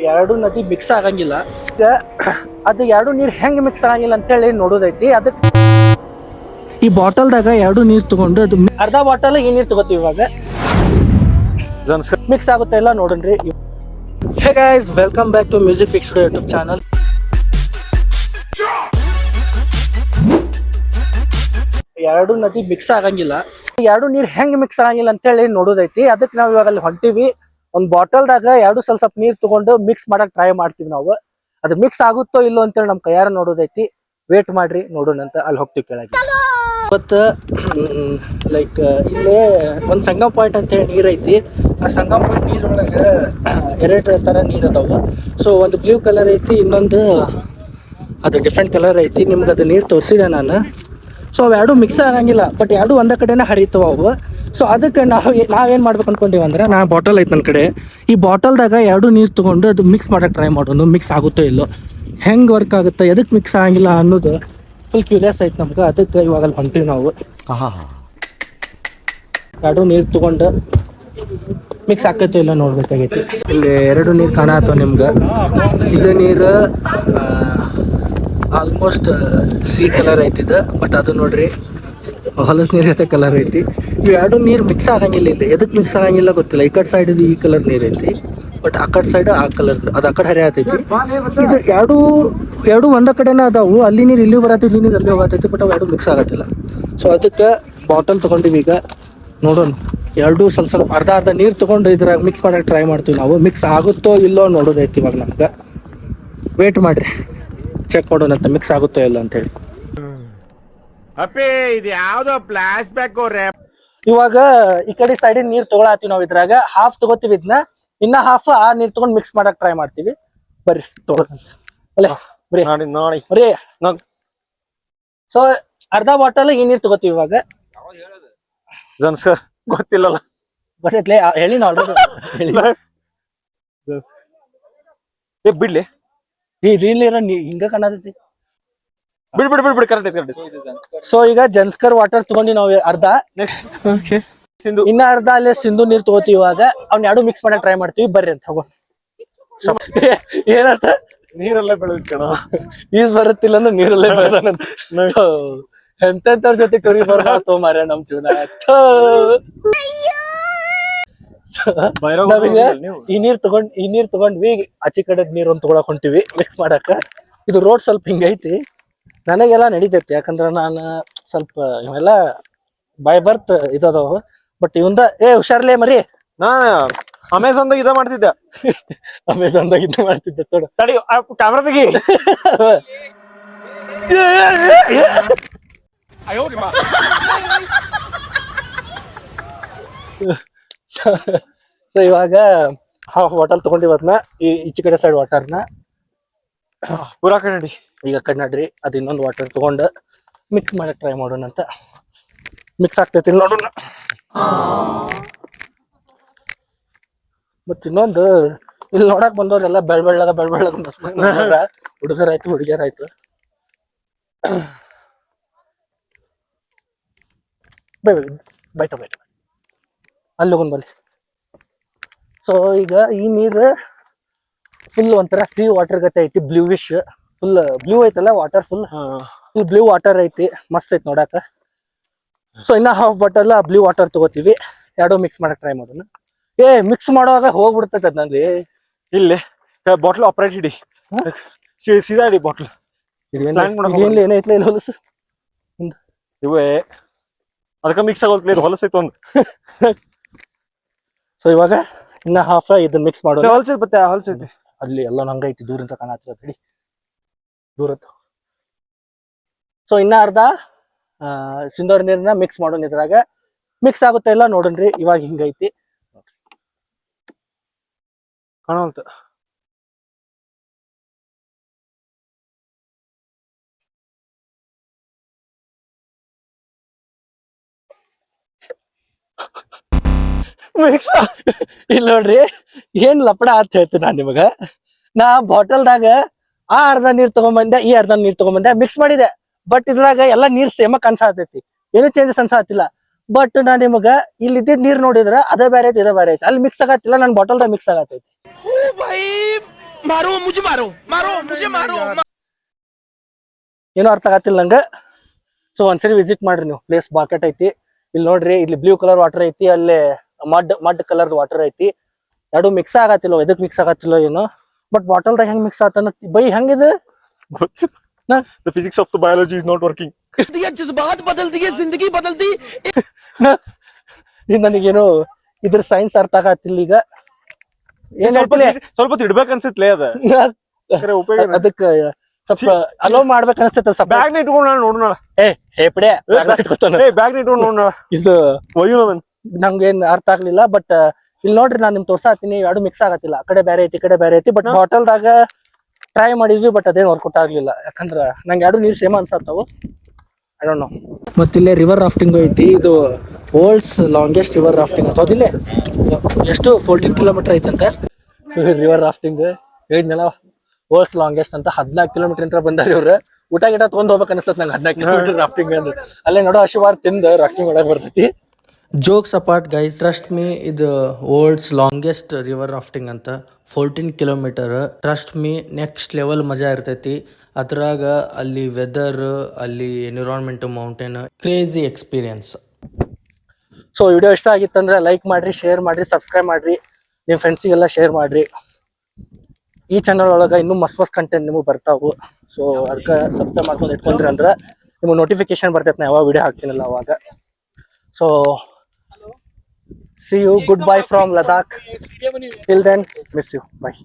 ಎರಡು ನದಿ ಮಿಕ್ಸ್ ಆಗಂಗಿಲ್ಲ. ಈಗ ಅದು ಎರಡು ನೀರು ಹೆಂಗ್ ಮಿಕ್ಸ್ ಆಗಂಗಿಲ್ಲ ಅಂತೇಳಿ ನೋಡೋದೈತಿ. ಅದಕ್ಕೆ ಈ ಬಾಟಲ್ದಾಗ ಎರಡು ನೀರು ತಗೊಂಡು ಅದು ಅರ್ಧ ಬಾಟಲ್ ಈ ನೀರು ತಗೋತೀವಿ. ಇವಾಗ ಮಿಕ್ಸ್ ಆಗುತ್ತೆ ಇಲ್ಲ ನೋಡನ್ರಿ. Hey guys, welcome back to music fix YouTube channel. ಎರಡು ನದಿ ಮಿಕ್ಸ್ ಆಗಂಗಿಲ್ಲ. ಎರಡು ನೀರು ಹೆಂಗ್ ಮಿಕ್ಸ್ ಆಗಂಗಿಲ್ಲ ಅಂತೇಳಿ ನೋಡೋದೈತಿ. ಅದಕ್ಕೆ ನಾವ್ ಇವಾಗ ಅಲ್ಲಿ ಹೊಂಟಿವಿ. ಒಂದ್ ಬಾಟಲ್ದಾಗ ಎರಡು ಸ್ವಲ್ಪ ನೀರ್ ತಗೊಂಡು ಮಿಕ್ಸ್ ಮಾಡಕ್ ಟ್ರೈ ಮಾಡ್ತೀವಿ ನಾವು. ಅದು ಮಿಕ್ಸ್ ಆಗುತ್ತೋ ಇಲ್ಲೋ ಅಂತೇಳಿ ನಮ್ ಕೈಯಾರ ನೋಡೋದೈತಿ. ವೇಟ್ ಮಾಡ್ರಿ, ನೋಡೋಣ ಅಂತ ಅಲ್ಲಿ ಹೋಗ್ತೀವಿ ಕೆಳಗೆ. ಮತ್ತ ಲೈಕ್ ಇಲ್ಲೇ ಒಂದ್ ಸಂಗಮ್ ಪಾಯಿಂಟ್ ಅಂತ ಹೇಳಿ ನೀರ್ ಐತಿ. ಆ ಸಂಗಮ್ ಪಾಯಿಂಟ್ ನೀರೊಳಗ ಎರಡು ತರ ನೀರ್ ಅದಾವ. ಸೊ ಒಂದು ಬ್ಲೂ ಕಲರ್ ಐತಿ, ಇನ್ನೊಂದು ಅದು ಡಿಫ್ರೆಂಟ್ ಕಲರ್ ಐತಿ. ನಿಮ್ಗೆ ಅದು ನೀರು ತೋರಿಸಿದೆ ನಾನು. ಸೊ ಅವು ಎರಡು ಮಿಕ್ಸ್ ಆಗಂಗಿಲ್ಲ, ಬಟ್ ಎರಡು ಒಂದೇ ಕಡೆನೇ ಹರಿತಾವ ಅವು. ಸೊ ಅದಕ್ಕೆ ನಾವೇನು ಮಾಡ್ಬೇಕು ಅನ್ಕೊಂತೀವಿ ಅಂದ್ರೆ, ನಾ ಬಾಟಲ್ ಐತೆ ನನ್ನ ಕಡೆ. ಈ ಬಾಟಲ್ದಾಗ ಎರಡು ನೀರು ತೊಗೊಂಡು ಅದು ಮಿಕ್ಸ್ ಮಾಡೋಕೆ ಟ್ರೈ ಮಾಡೋದು. ಮಿಕ್ಸ್ ಆಗುತ್ತೋ ಇಲ್ಲೋ, ಹೆಂಗೆ ವರ್ಕ್ ಆಗುತ್ತೆ, ಎದಕ್ಕೆ ಮಿಕ್ಸ್ ಆಗಂಗಿಲ್ಲ ಅನ್ನೋದು ಫುಲ್ ಕ್ಯೂರಿಯಸ್ ಐತೆ ನಮ್ಗೆ. ಅದಕ್ಕೆ ಇವಾಗ ಅಲ್ಲಿ ಹೊಂಟೀವಿ ನಾವು. ಎರಡು ನೀರು ತೊಗೊಂಡು ಮಿಕ್ಸ್ ಆಕೈತೋ ಇಲ್ಲ ನೋಡ್ಬೇಕಾಗೈತಿ. ಇಲ್ಲಿ ಎರಡು ನೀರು ಕಾಣತ್ತವ ನಿಮ್ಗೆ. ಇದು ನೀರು ಆಲ್ಮೋಸ್ಟ್ ಸಿ ಕಲರ್ ಐತಿದ, ಬಟ್ ಅದು ನೋಡ್ರಿ ಹೊಲಸ್ ನೀರು ಐತೆ ಕಲರ್ ಐತಿ. ಇವು ಎರಡು ನೀರು ಮಿಕ್ಸ್ ಆಗಂಗಿಲ್ಲ. ಇಲ್ಲಿ ಎದಕ್ಕೆ ಮಿಕ್ಸ್ ಆಗಂಗಿಲ್ಲ ಗೊತ್ತಿಲ್ಲ. ಈ ಕಡೆ ಸೈಡ್ ಇದು ಈ ಕಲರ್ ನೀರು ಐತಿ, ಬಟ್ ಆ ಕಡೆ ಸೈಡ್ ಆ ಕಲರ್, ಅದು ಆ ಕಡೆ ಹರಿ ಆತೈತಿ. ಇದು ಎರಡು ಒಂದ ಕಡೆನೇ ಅದಾವು. ಅಲ್ಲಿ ನೀರು ಇಲ್ಲಿ ಬರತ್ತೈತಿ, ಇಲ್ಲಿ ನೀರು ಅಲ್ಲಿ ಹೋಗತೈತಿ, ಬಟ್ ಅವು ಎರಡು ಮಿಕ್ಸ್ ಆಗತ್ತಿಲ್ಲ. ಸೊ ಅದಕ್ಕೆ ಬಾಟಲ್ ತೊಗೊಂಡಿವಿ. ಈಗ ನೋಡೋಣ, ಎರಡು ಸ್ವಲ್ಪ ಅರ್ಧ ನೀರು ತೊಗೊಂಡು ಇದ್ರಾಗ ಮಿಕ್ಸ್ ಮಾಡೋಕೆ ಟ್ರೈ ಮಾಡ್ತೀವಿ ನಾವು. ಮಿಕ್ಸ್ ಆಗುತ್ತೋ ಇಲ್ಲೋ ನೋಡೋದೈತಿ ಇವಾಗ ನಮ್ಗೆ. ವೇಟ್ ಮಾಡ್ರಿ, ಚೆಕ್ ಮಾಡೋಣ ಅಂತ ಮಿಕ್ಸ್ ಆಗುತ್ತೋ ಇಲ್ಲ ಅಂತ ಹೇಳಿ. ಇದು ಯಾವ್ದೋ ಫ್ಲಾಶ್ ಬ್ಯಾಕ್. ಇವಾಗ ಈ ಕಡೆ ಸೈಡ್ ನೀರ್ ತಗೊಳತ್ತೀವಿ ನಾವು. ಇದ್ರಾಗ ಹಾಫ್ ತಗೋತೀವಿ, ಇದನ್ನ ಇನ್ನ ಹಾಫ್ ಆ ನೀರ್ ತಗೊಂಡ್ ಮಿಕ್ಸ್ ಮಾಡಕ್ ಟ್ರೈ ಮಾಡ್ತೀವಿ. ಬರ್ರಿ ಬರ್ರಿ. ಸೊ ಅರ್ಧ ಬಾಟಲ್ ಈ ನೀರ್ ತಗೋತೀವಿ ಇವಾಗ. ಗೊತ್ತಿಲ್ಲಲ್ಲ, ಗೊತ್ತೈತ್ಲೆ ಹೇಳಿ ನೋಡ್ರಿ. ಬಿಡ್ಲಿ ಈ ರೀಲ್ ಇರೋ ಹಿಂಗ ಕಾಣತೈತಿ. ಬಿಡ್ ಕರೆಕ್ಟ್. ಸೊ ಈಗ ಜನ್ಸ್ಕರ್ ವಾಟರ್ ತಗೊಂಡಿ ನಾವು ಅರ್ಧ. ಇನ್ನ ಅರ್ಧ ಅಲ್ಲೇ ಸಿಂಧು ನೀರ್ ತಗೋತೀವಿ. ಇವಾಗ ಅವ್ನ ಎರಡು ಮಿಕ್ಸ್ ಮಾಡಕ್ ಟ್ರೈ ಮಾಡ್ತೀವಿ. ಬರ್ರಿ ಅಂತ ಹೋಗೋ. ಏನಂತ ನೀರಲ್ಲೇ ಬೆಳೆದ ಈಸ್ ಬರುತ್ತಿಲ್ಲ ಅಂದ್ರೆ ನೀರಲ್ಲೇ ಬೆಳೆದಾನಂತ. ಎಂತೆಂತವ್ರ ಜೊತೆ ಕರಿ ಬರ್ಬಾರ್ದು ಮಾರ್ಯ ನಮ್ ಜೀವನ. ನಾವೀಗ ಈ ನೀರ್ ತಗೊಂಡ್ವಿ. ಆಚೆ ಕಡೆ ನೀರ್ ಒಂದ್ ತಗೊಳಕ್ ಹೊಂಟಿವಿ ಮಿಕ್ಸ್ ಮಾಡಾಕ. ಇದು ರೋಡ್ ಸ್ವಲ್ಪ ಹಿಂಗೈತಿ, ನನಗೆಲ್ಲ ನಡೀತೈತಿ. ಯಾಕಂದ್ರ ನಾನು ಸ್ವಲ್ಪ ಇವೆಲ್ಲ ಬೈ ಬರ್ತ್ ಇದದವ. ಬಟ್ ಇವಂದ ಹುಷಾರ್ಲೇ ಮರಿ. ನಾನು ಅಮೆಝಾನ್ದಾಗ ಇದ ಮಾಡ್ತಿದ್ದೆ. ಅಮೆಝಾನ್ದಾಗ ಇದ ಮಾಡ್ತಿದ್ದೆ. ತಡಿ ಕ್ಯಾಮ್ರಾ ತೆಗಿ. ಸೊ ಇವಾಗ ಹಾಫ್ ಬಾಟಲ್ ತಗೊಂಡಿವತ್ನ ಈಚೆ ಕಡೆ ಸೈಡ್ ವಾಟರ್ನ ಪೂರಾ ಕನ್ನಡಿ. ಈಗ ಕನ್ನಡ್ರಿ ಅದು ಇನ್ನೊಂದು ವಾಟರ್ ತಗೊಂಡು ಮಿಕ್ಸ್ ಮಾಡಕ್ ಟ್ರೈ ಮಾಡೋಣ ಅಂತ. ಮಿಕ್ಸ್ ಆಗ್ತೈತಿ ನೋಡೋಣ. ಮತ್ ಇನ್ನೊಂದು ಇಲ್ಲಿ ನೋಡಕ್ ಬಂದವ್ರೆಲ್ಲ ಬೆಳ್ಬೆಳ್ಳಗ ಮಸ್ತ್ ಮಸ್ತ್ ಹುಡುಗರಾಯ್ತು ಹುಡುಗಿಯರಾಯ್ತು. ಬೈಟ ಅಲ್ಲಿ ಹೋಗೋಣ ಬಲ್ಲಿ. ಸೊ ಈಗ ಈ ನೀರು ಫುಲ್ ಒಂಥರ ಸೀ ವಾಟರ್ ಗತೆ ಐತಿ. ಬ್ಲೂವಿಶ್, ಫುಲ್ ಬ್ಲೂ ಐತಲ್ಲ ವಾಟರ್. ಫುಲ್ ಬ್ಲೂ ವಾಟರ್ ಐತಿ, ಮಸ್ತ್ ಐತಿ ನೋಡಾಕ. ಸೊ ಇನ್ನ ಹಾಫ್ ಬಾಟಲ್ ಬ್ಲೂ ವಾಟರ್ ತಗೋತೀವಿ. ಎರಡು ಮಿಕ್ಸ್ ಮಾಡಕ್ ಟ್ರೈ ಮಾಡೋಣ. ಮಿಕ್ಸ್ ಮಾಡುವಾಗ ಹೋಗ್ಬಿಡ್ತೈತೆ ಅದ್ ನಂಗೆ. ಇಲ್ಲಿ ಬಾಟ್ಲ್ ಆಪರೇಟ್ ಹಿಡಿ, ಸೀದಾ ಹಿಡಿ ಬಾಟ್ಲ್. ಏನೈತ್ಲ ಇಲ್ಲಿ ಹೊಲಸು ಇವೇ ಅದಕ್ಕೆ ಮಿಕ್ಸ್ ಆಗೋತ್ಲ ಹೊಲಸೈತು ಒಂದು. ಸೊ ಇವಾಗ ಇನ್ನ ಹಾಫ್ ಇದನ್ನ ಮಿಕ್ಸ್ ಮಾಡೋಣ. ಹೊಲಸೈತಿ ಅಲ್ಲಿ ಎಲ್ಲ ನಂಗೈತಿ, ದೂರಿಂದ ಕಾಣತ್ತ ಹೇಳಿ ದೂರ. ಸೊ ಇನ್ನ ಅರ್ಧ ಸಿಂಧೂರ್ ನೀರನ್ನ ಮಿಕ್ಸ್ ಮಾಡೋಣ. ಇದ್ರಾಗ ಮಿಕ್ಸ್ ಆಗುತ್ತೆ ಇಲ್ಲ ನೋಡನ್ರಿ. ಇವಾಗ ಹಿಂಗೈತಿ ಕಾಣಲ್ತ. ಮಿಕ್ಸ್ ಇಲ್ಲ ನೋಡ್ರಿ, ಏನ್ ಲಪಡ ಅಂತ ಹೇಳ್ತೀನಿ ನಾನ್ ನಿಮಗ. ನಾ ಬಾಟಲ್ದಾಗ ಆ ಅರ್ಧ ನೀರ್ ತಗೊಂಬಂದೆ, ಈ ಅರ್ಧ ನೀರ್ ತಗೊಂಬಂದೆ, ಮಿಕ್ಸ್ ಮಾಡಿದೆ. ಬಟ್ ಇದ್ರಾಗ ಎಲ್ಲಾ ನೀರ್ ಸೇಮ ಕನ್ಸಾತೈತಿ, ಏನು ಚೇಂಜಸ್ ಅನ್ಸಾತಿಲ್ಲ. ಬಟ್ ನಾ ನಿಮಗ ಇಲ್ಲಿ ಇದ್ದಿದ್ ನೀರ್ ನೋಡಿದ್ರ ಅದೇ ಬೇರೆ ಐತಿ, ಇದೇ ಬೇರೆ ಐತಿ. ಅಲ್ಲಿ ಮಿಕ್ಸ್ ಆಗತ್ತಿಲ್ಲ, ನನ್ ಬಾಟಲ್ದಾಗ ಮಿಕ್ಸ್ ಆಗತೈತಿ. मारो मुझे मारो मारो मुझे मारो ಏನೋ ಅರ್ಥ ಆಗತ್ತಿಲ್ಲ ನಂಗೆ. ಸೊ ಒಂದ್ಸರಿ ವಿಸಿಟ್ ಮಾಡ್ರಿ ನೀವು, ಪ್ಲೇಸ್ ಬಾಕೆಟ್ ಐತಿ. ಇಲ್ಲಿ ನೋಡ್ರಿ, ಇಲ್ಲಿ ಬ್ಲೂ ಕಲರ್ ವಾಟರ್ ಐತಿ, ಅಲ್ಲಿ ಮಡ್ ಕಲರ್ ವಾಟರ್ ಐತಿ. ಎರಡು ಮಿಕ್ಸ್ ಆಗತ್ತಿಲ್ಲ, ಎದಕ್ ಮಿಕ್ಸ್ ಆಗತ್ತಿಲ್ಲ ಏನೋ. ಬಟ್ ಬಾಟಲ್ದಾಗ ಹೆಂಗ್ ಮಿಕ್ಸ್ ಆತನ ಬೈ ಹೆಂಗಿದೆ? The physics of the biology is not working. दिया जज्बात बदल दिए जिंदगी बदल दी ನನಗೇನು ಇದ್ರ ಸೈನ್ಸ್ ಅರ್ಥ ಆಗತ್ತಿಲ್ಲ ಈಗ. ಏನ್ ಹೇಳ್ತೀನಿ ಸ್ವಲ್ಪ ಇಡ್ಬೇಕು ಅನ್ಸತ್ಲೇ ಅದ. ಉಪಯೋಗ ಅದಕ್ಕ ಸ್ವಲ್ಪ ಅಲೋ ಮಾಡ್ಬೇಕು ಅನ್ಸ್ತೈತ. ಬ್ಯಾಗ್ ನ ಇಟ್ಕೊಂಡು ನಾನು ನೋಡೋಣ. ಹೇಪಡೆ ಬ್ಯಾಗ್ ನ ಇಟ್ಕೊಂಡು ನೋಡೋಣ. ಇದು ಒಯ್ಯೋದನ್ ನಂಗೇನ್ ಅರ್ಥ ಆಗ್ಲಿಲ್ಲ. ಬಟ್ ಇಲ್ಲಿ ನೋಡ್ರಿ, ನಾನ್ ನಿಮ್ ತೋರ್ಸಾತೀನಿ, ಎರಡು ಮಿಕ್ಸ್ ಆಗತ್ತಿಲ್ಲ. ಆ ಕಡೆ ಬೇರೆ ಐತಿ, ಈ ಕಡೆ ಬೇರೆ ಐತಿ. ಬಟ್ ಬಾಟಲ್ದಾಗ ಟ್ರೈ ಮಾಡಿದ್ವಿ, ಬಟ್ ಅದೇನ್ ವರ್ಕೌಟ್ ಆಗ್ಲಿಲ್ಲ. ಯಾಕಂದ್ರ ನಂಗೆ ಎರಡು ನೀರ್ ಸೇಮ್ ಅನ್ಸತ್ತಾವು. I don't know. ಮತ್ತಿಲ್ಲೇ ರಿವರ್ ರಾಫ್ಟಿಂಗ್ ಐತಿ. ಇದು ವರ್ಲ್ಡ್ಸ್ ಲಾಂಗೆಸ್ಟ್ ರಿವರ್ ರಾಫ್ಟಿಂಗ್ ಅಂತ. ಹೌದಿಲ್ಲ, ಎಷ್ಟು 14 ಕಿಲೋಮೀಟರ್ ಐತಂತೆ. ಸೊ ರಿವರ್ ರಾಫ್ಟಿಂಗ್ ಹೇಳಿದ್ನಲ್ಲ, ವರ್ಲ್ಡ್ಸ್ ಲಾಂಗೆಸ್ಟ್ ಅಂತ. 14 ಕಿಲೋಮೀಟರ್ ಅಂತ ಬಂದಾರ ಇವ್ರು. ಊಟ ಗಿಟ ತಗೊಂಡ್ ಹೋಗ್ಬೇಕು ಅನ್ಸತ್ ನಂಗೆ. 14 ಕಿಲೋಮೀಟರ್ ರಾಫ್ಟಿಂಗ್ ಅಂದ್ರೆ ಅಲ್ಲೇ ನೋಡೋ ಹಸಿವಾರ ತಿಂದು ರಾಫ್ಟಿಂಗ್ ಮಾಡಕ್ ಬರ್ತೈತಿ. Jokes apart guys, trust me, ಇದು ವರ್ಲ್ಡ್ಸ್ ಲಾಂಗೆಸ್ಟ್ ರಿವರ್ ರಾಫ್ಟಿಂಗ್ ಅಂತ. 14 kilometre. Trust me, next level ಮಜಾ ಇರ್ತೈತಿ. ಅದ್ರಾಗ ಅಲ್ಲಿ ವೆದರ್, ಅಲ್ಲಿ environment, mountain, crazy experience. So video ಇಷ್ಟ ಆಗಿತ್ತಂದ್ರೆ ಲೈಕ್ ಮಾಡ್ರಿ, ಶೇರ್ ಮಾಡ್ರಿ, ಸಬ್ಸ್ಕ್ರೈಬ್ ಮಾಡ್ರಿ, ನಿಮ್ಮ ಫ್ರೆಂಡ್ಸಿಗೆಲ್ಲ ಶೇರ್ ಮಾಡ್ರಿ. ಈ ಚಾನಲ್ ಒಳಗೆ ಇನ್ನೂ ಮಸ್ತ್ ಕಂಟೆಂಟ್ ನಿಮಗೆ ಬರ್ತಾವು. ಸೊ ಅದಕ್ಕೆ ಸಬ್ಸ್ಕ್ರೈಬ್ ಮಾಡ್ಕೊಂಡು ಇಟ್ಕೊಂಡ್ರಿ ಅಂದ್ರೆ ನಿಮಗೆ ನೋಟಿಫಿಕೇಶನ್ ಬರ್ತೈತೆ ನಾ ಯಾವಾಗ ವಿಡಿಯೋ ಹಾಕ್ತೀನಲ್ಲ ಅವಾಗ. So see you, goodbye from Ladakh. Till then, miss you, bye.